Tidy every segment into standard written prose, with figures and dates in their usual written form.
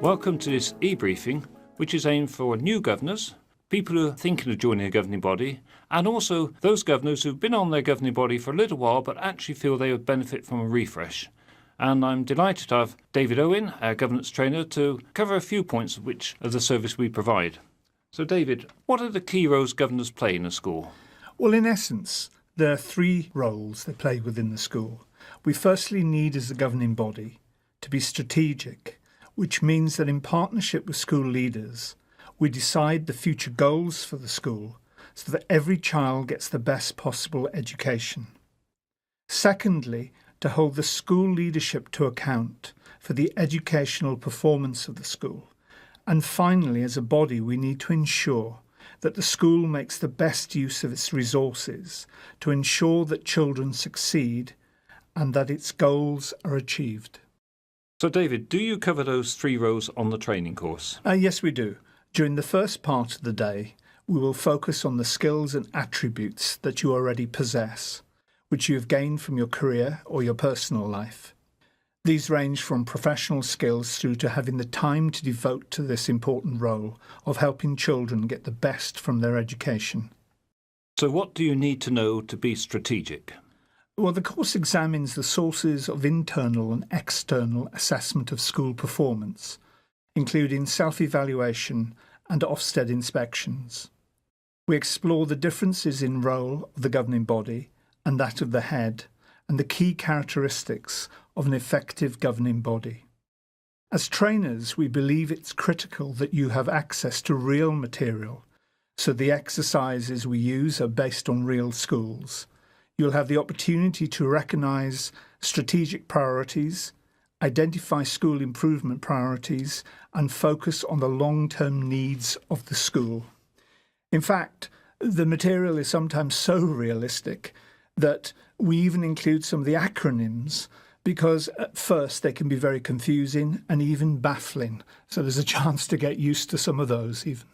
Welcome to this e-briefing, which is aimed for new governors, people who are thinking of joining a governing body, and also those governors who've been on their governing body for a little while but actually feel they would benefit from a refresh. And I'm delighted to have David Owen, our governance trainer, to cover a few points of which of the service we provide. So David, what are the key roles governors play in a school? Well, in essence, there are three roles they play within the school. We firstly need, as the governing body, to be strategic, which means that in partnership with school leaders, we decide the future goals for the school so that every child gets the best possible education. Secondly, to hold the school leadership to account for the educational performance of the school. And finally, as a body, we need to ensure that the school makes the best use of its resources to ensure that children succeed and that its goals are achieved. So David, do you cover those three roles on the training course? Yes, we do. During the first part of the day, we will focus on the skills and attributes that you already possess, which you have gained from your career or your personal life. These range from professional skills through to having the time to devote to this important role of helping children get the best from their education. So what do you need to know to be strategic? Well, the course examines the sources of internal and external assessment of school performance, including self-evaluation and Ofsted inspections. We explore the differences in role of the governing body and that of the head, and the key characteristics of an effective governing body. As trainers, we believe it's critical that you have access to real material, so the exercises we use are based on real schools. You'll have the opportunity to recognise strategic priorities, identify school improvement priorities, and focus on the long-term needs of the school. In fact, the material is sometimes so realistic that we even include some of the acronyms because at first they can be very confusing and even baffling. So there's a chance to get used to some of those even.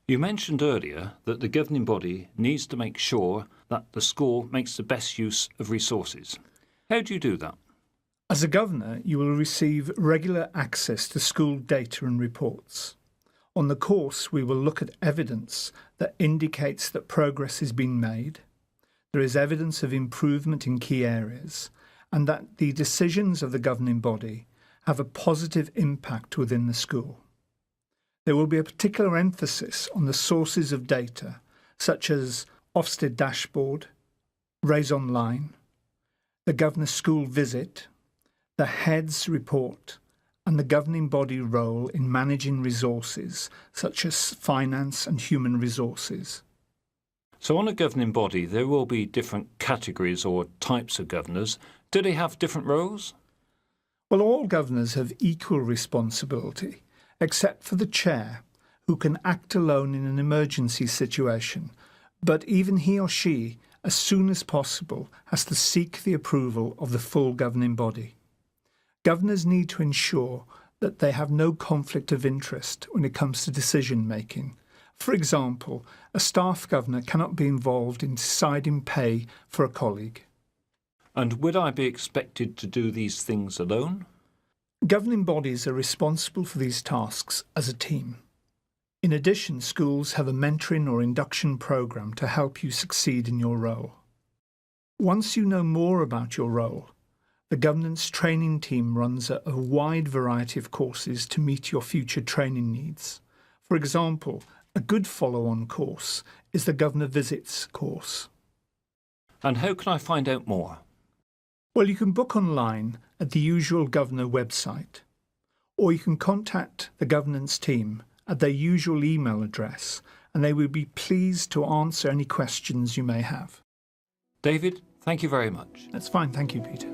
You mentioned earlier that the governing body needs to make sure that the school makes the best use of resources. How do you do that? As a governor, you will receive regular access to school data and reports. On the course, we will look at evidence that indicates that progress is being made, there is evidence of improvement in key areas, and that the decisions of the governing body have a positive impact within the school. There will be a particular emphasis on the sources of data, such as Ofsted dashboard, Raise Online, the governor's school visit, the head's report, and the governing body role in managing resources, such as finance and human resources. So on a governing body, there will be different categories or types of governors. Do they have different roles? Well, all governors have equal responsibility, except for the chair, who can act alone in an emergency situation, but even he or she, as soon as possible, has to seek the approval of the full governing body. Governors need to ensure that they have no conflict of interest when it comes to decision-making. For example, a staff governor cannot be involved in deciding pay for a colleague. And would I be expected to do these things alone? Governing bodies are responsible for these tasks as a team. In addition, schools have a mentoring or induction programme to help you succeed in your role. Once you know more about your role, the governance training team runs a wide variety of courses to meet your future training needs. For example, a good follow-on course is the Governor Visits course. And how can I find out more? Well, you can book online at the usual Governor website, or you can contact the governance team at their usual email address, and they will be pleased to answer any questions you may have. David, thank you very much. That's fine. Thank you, Peter.